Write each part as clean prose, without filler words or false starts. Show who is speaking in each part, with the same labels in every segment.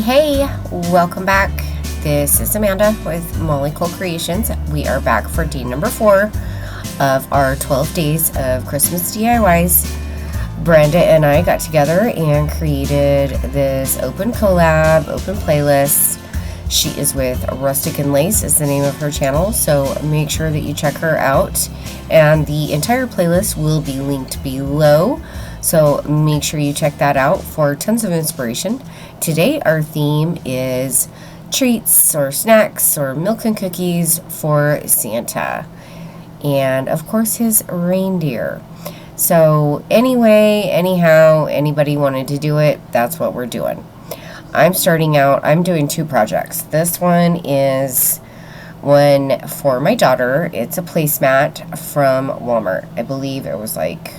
Speaker 1: Hey, welcome back. This is Amanda with Molly Cole Creations. We are back for day number 4 of our 12 days of Christmas DIYs. Brenda and I got together and created this open collab, open playlist. She is with Rustic and Lace is the name of her channel, so make sure that you check her out. And the entire playlist will be linked below, so make sure you check that out for tons of inspiration. Today our theme is treats or snacks or milk and cookies for Santa, and of course his reindeer. So anyhow, anybody wanted to do it, that's what we're doing. I'm starting out, I'm doing 2 projects. This one is one for my daughter. It's a placemat from Walmart. I believe it was like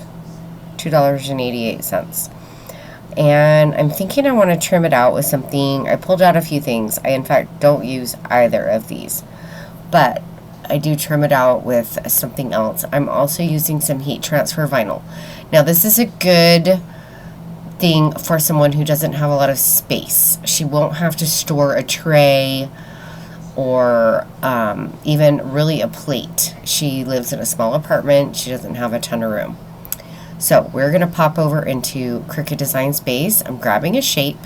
Speaker 1: $2.88. And I'm thinking I want to trim it out with something. I pulled out a few things. I, in fact, don't use either of these, but I do trim it out with something else. I'm also using some heat transfer vinyl. Now, this is a good thing for someone who doesn't have a lot of space. She won't have to store a tray or even really a plate. She lives in a small apartment. She doesn't have a ton of room. So we're going to pop over into Cricut Design Space. I'm grabbing a shape.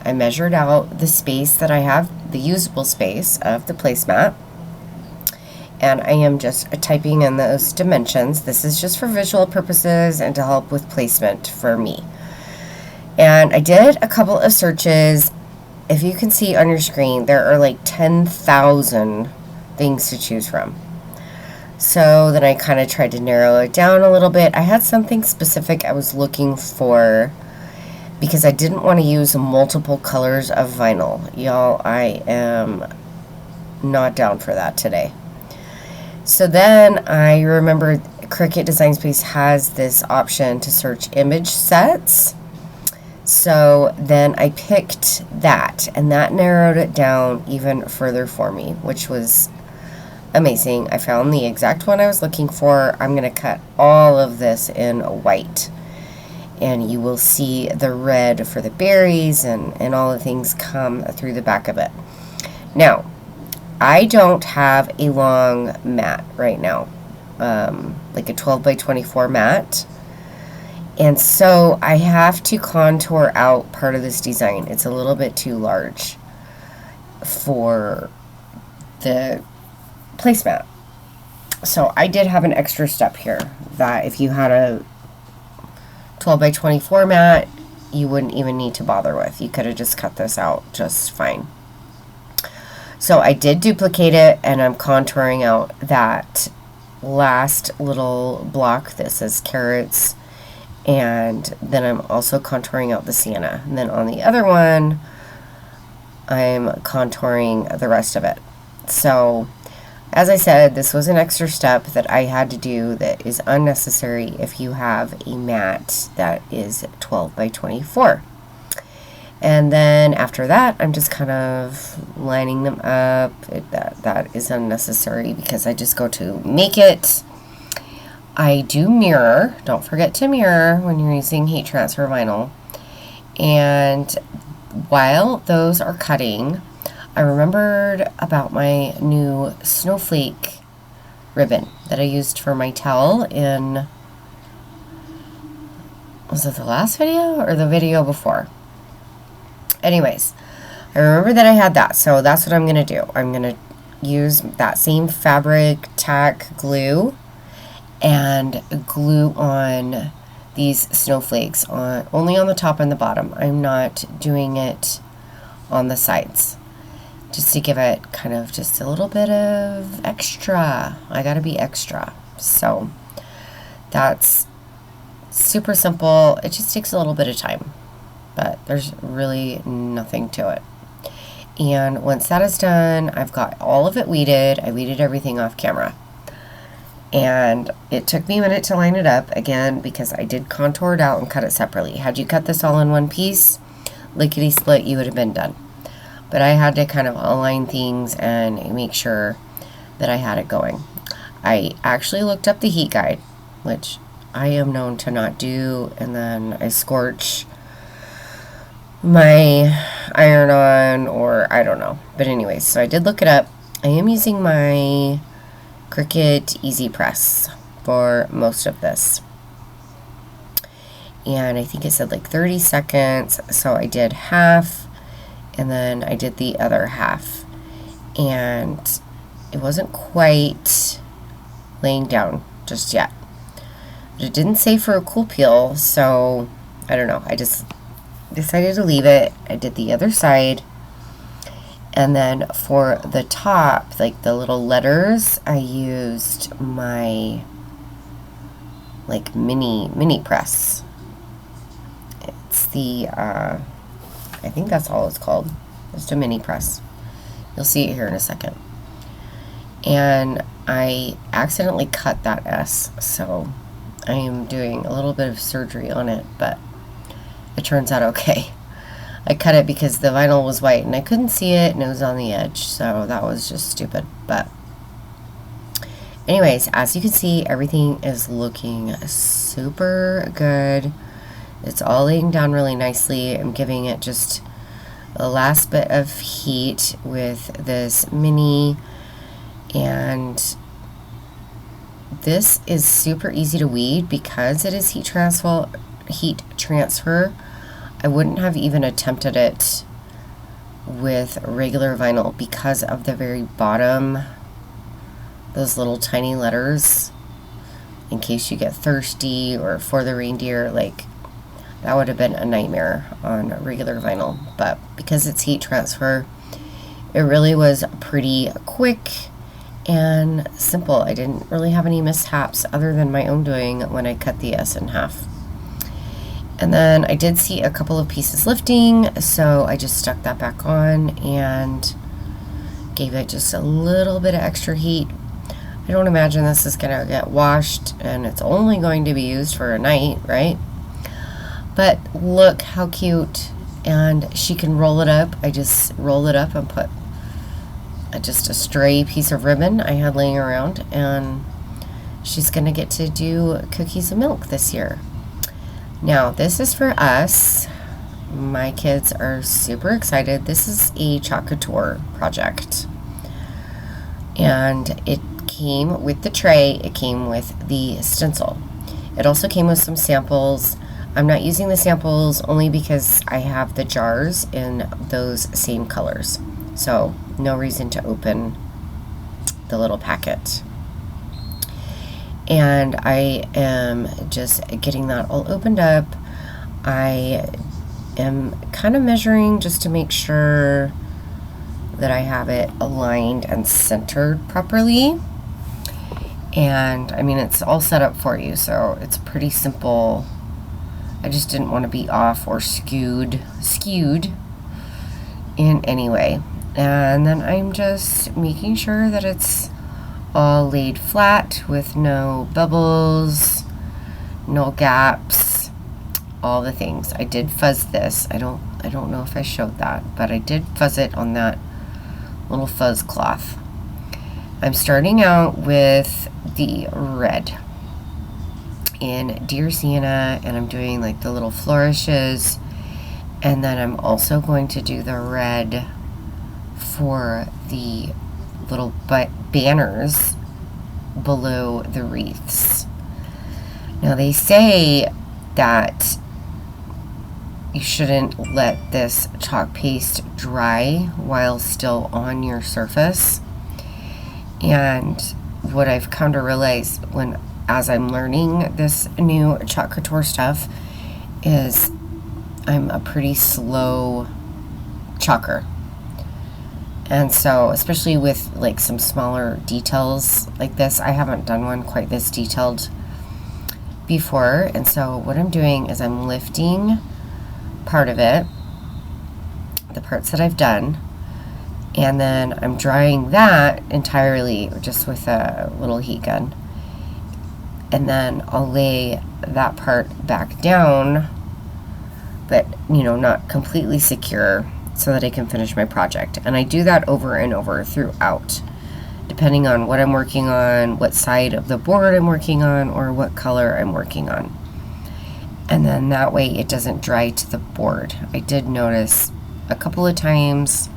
Speaker 1: I measured out the space that I have, the usable space of the placemat. And I am just typing in those dimensions. This is just for visual purposes and to help with placement for me. And I did a couple of searches. If you can see on your screen, there are like 10,000 things to choose from. So then I kind of tried to narrow it down a little bit. I had something specific I was looking for because I didn't want to use multiple colors of vinyl. Y'all, I am not down for that today. So then I remembered Cricut Design Space has this option to search image sets. So then I picked that, and that narrowed it down even further for me, which was amazing. I found the exact one I was looking for. I'm going to cut all of this in white, and you will see the red for the berries and all the things come through the back of it. Now, I don't have a long mat right now, like a 12 by 24 mat. And so I have to contour out part of this design. It's a little bit too large for the placemat. So I did have an extra step here that if you had a 12 by 24 mat, you wouldn't even need to bother with. You could have just cut this out just fine. So I did duplicate it, and I'm contouring out that last little block. This is carrots. And then I'm also contouring out the Santa. And then on the other one, I'm contouring the rest of it. So, as I said, this was an extra step that I had to do that is unnecessary if you have a mat that is 12 by 24. And then after that, I'm just kind of lining them up. That is unnecessary because I just go to make it. I do mirror. Don't forget to mirror when you're using heat transfer vinyl. And while those are cutting, I remembered about my new snowflake ribbon that I used for my towel in, was it the last video or the video before? Anyways, I remember that I had that, so that's what I'm going to do. I'm going to use that same fabric tack glue and glue on these snowflakes only on the top and the bottom. I'm not doing it on the sides, just to give it kind of just a little bit of extra. I gotta be extra. So that's super simple. It just takes a little bit of time, but there's really nothing to it. And once that is done, I've got all of it weeded. I weeded everything off camera. And it took me a minute to line it up, again, because I did contour it out and cut it separately. Had you cut this all in one piece, lickety-split, you would have been done. But I had to kind of align things and make sure that I had it going. I actually looked up the heat guide, which I am known to not do, and then I scorch my iron on, or I don't know. But anyways, so I did look it up. I am using my Cricut Easy Press for most of this. And I think it said like 30 seconds, so I did half, and then I did the other half. And it wasn't quite laying down just yet. But it didn't say for a cool peel, so I don't know. I just decided to leave it. I did the other side. And then for the top, like the little letters, I used my like mini press. It's the I think that's all it's called. Just a mini press. You'll see it here in a second. And I accidentally cut that S, so I am doing a little bit of surgery on it, but it turns out okay. I cut it because the vinyl was white and I couldn't see it and it was on the edge, so that was just stupid. But anyways, as you can see, everything is looking super good. It's all laying down really nicely. I'm giving it just a last bit of heat with this mini, and this is super easy to weed because it is heat transfer. I wouldn't have even attempted it with regular vinyl because of the very bottom, those little tiny letters, in case you get thirsty, or for the reindeer, like that would have been a nightmare on regular vinyl. But because it's heat transfer, it really was pretty quick and simple. I didn't really have any mishaps other than my own doing when I cut the S in half. And then I did see a couple of pieces lifting, so I just stuck that back on and gave it just a little bit of extra heat. I don't imagine this is going to get washed, and it's only going to be used for a night, right? But look how cute. And she can roll it up. I just rolled it up and put just a stray piece of ribbon I had laying around, and she's going to get to do cookies and milk this year. Now, this is for us. My kids are super excited. This is a Chalk Couture project. And it came with the tray. It came with the stencil. It also came with some samples. I'm not using the samples only because I have the jars in those same colors. So, no reason to open the little packet. And I am just getting that all opened up. I am kind of measuring just to make sure that I have it aligned and centered properly. And I mean, it's all set up for you, so it's pretty simple. I just didn't want to be off or skewed in any way. And then I'm just making sure that it's all laid flat with no bubbles, no gaps, all the things. I did fuzz this. I don't know if I showed that, but I did fuzz it on that little fuzz cloth. I'm starting out with the red in Dear Sienna, and I'm doing like the little flourishes, and then I'm also going to do the red for the little banners below the wreaths. Now, they say that you shouldn't let this chalk paste dry while still on your surface. And what I've come to realize as I'm learning this new Chalk Couture stuff is I'm a pretty slow chalker. And so, especially with like some smaller details like this, I haven't done one quite this detailed before. And so what I'm doing is I'm lifting part of it, the parts that I've done, and then I'm drying that entirely just with a little heat gun. And then I'll lay that part back down, but not completely secure, so that I can finish my project. And I do that over and over throughout, depending on what I'm working on, what side of the board I'm working on, or what color I'm working on. And then that way it doesn't dry to the board. I did notice a couple of times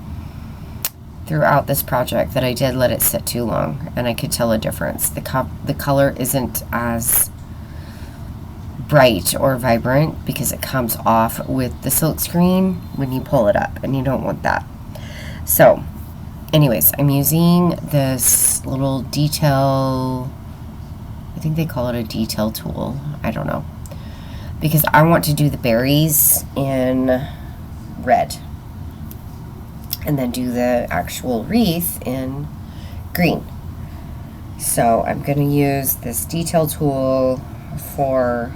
Speaker 1: throughout this project that I did let it sit too long, and I could tell a difference. The color isn't as bright or vibrant because it comes off with the silk screen when you pull it up, and you don't want that. So anyways, I'm using this little detail, I think they call it a detail tool, I don't know, because I want to do the berries in red and then do the actual wreath in green. So I'm going to use this detail tool for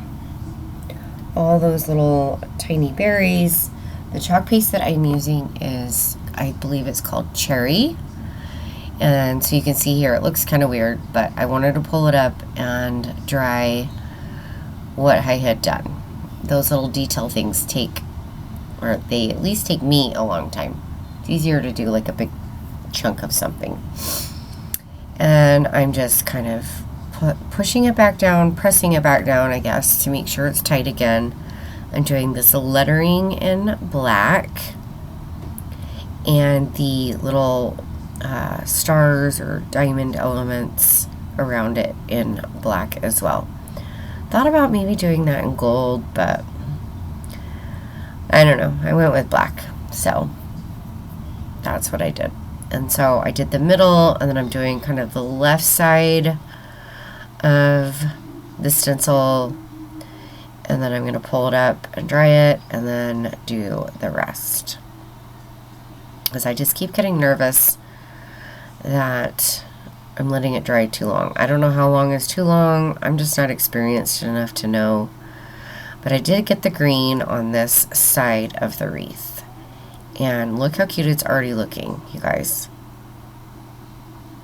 Speaker 1: all those little tiny berries. The chalk paste that I'm using is, I believe it's called Cherry. And so you can see here, it looks kind of weird, but I wanted to pull it up and dry what I had done. Those little detail things take, or they at least take me a long time. It's easier to do like a big chunk of something. And I'm just kind of pushing it back down, pressing it back down, I guess, to make sure it's tight again. I'm doing this lettering in black and the little stars or diamond elements around it in black as well. Thought about maybe doing that in gold, but I don't know. I went with black, so that's what I did. And so I did the middle, and then I'm doing kind of the left side of the stencil, and then I'm going to pull it up and dry it, and then do the rest. Because I just keep getting nervous that I'm letting it dry too long. I don't know how long is too long. I'm just not experienced enough to know. But I did get the green on this side of the wreath. And look how cute it's already looking, you guys.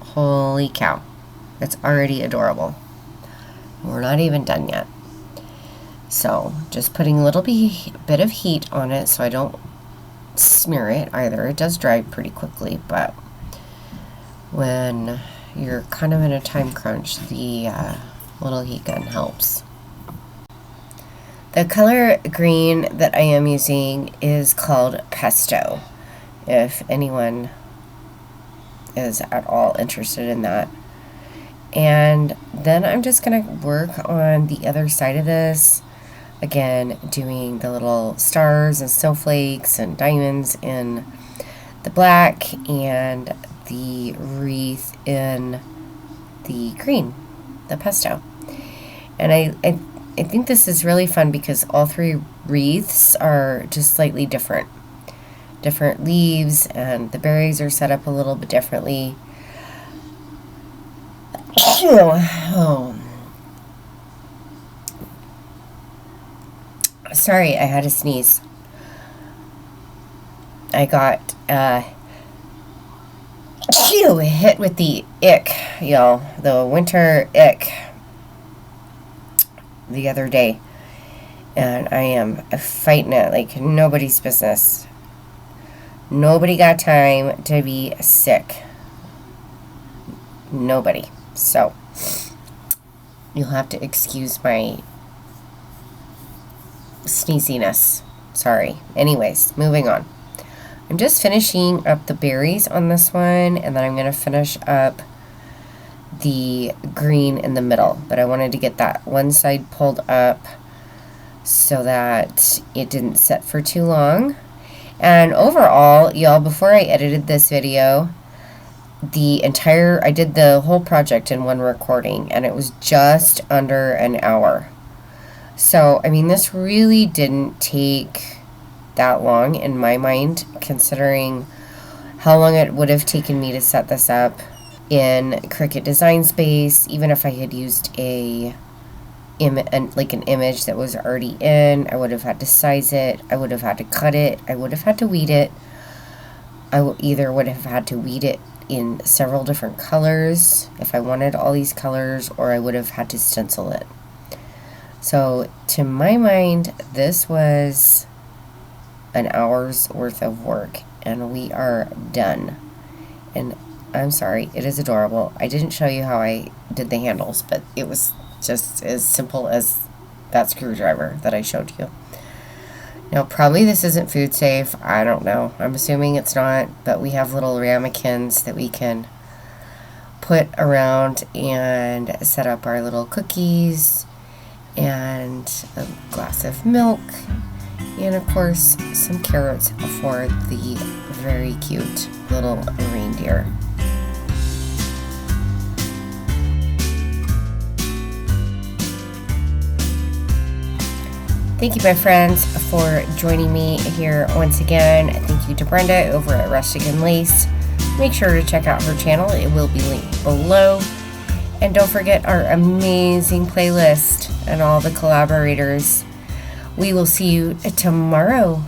Speaker 1: Holy cow. It's already adorable. We're not even done yet. So just putting a little bit of heat on it so I don't smear it either. It does dry pretty quickly, but when you're kind of in a time crunch, the little heat gun helps. The color green that I am using is called Pesto, if anyone is at all interested in that. And then I'm just going to work on the other side of this, again doing the little stars and snowflakes and diamonds in the black and the wreath in the green, the pesto. And I think this is really fun because all three wreaths are just slightly different leaves, and the berries are set up a little bit differently. Oh. Sorry, I had to sneeze. I got hit with the ick, y'all, the winter ick the other day, and I am fighting it like nobody's business. Nobody got time to be sick. Nobody. So you'll have to excuse my sneeziness. Sorry. Anyways, moving on. I'm just finishing up the berries on this one, and then I'm going to finish up the green in the middle. But I wanted to get that one side pulled up so that it didn't set for too long. And overall, y'all, before I edited this video, I did the whole project in one recording, and it was just under an hour. So, I mean, this really didn't take that long in my mind, considering how long it would have taken me to set this up in Cricut Design Space. Even if I had used like an image that was already in, I would have had to size it, I would have had to cut it, I would have had to weed it. I either would have had to weed it in several different colors if I wanted all these colors, or I would have had to stencil it. So to my mind, this was an hour's worth of work, and we are done. And I'm sorry, it is adorable. I didn't show you how I did the handles, but it was just as simple as that screwdriver that I showed you. Now, probably this isn't food safe. I don't know. I'm assuming it's not, but we have little ramekins that we can put around and set up our little cookies and a glass of milk and, of course, some carrots for the very cute little reindeer. Thank you, my friends, for joining me here once again. Thank you to Brenda over at Rustic and Lace. Make sure to check out her channel. It will be linked below. And don't forget our amazing playlist and all the collaborators. We will see you tomorrow.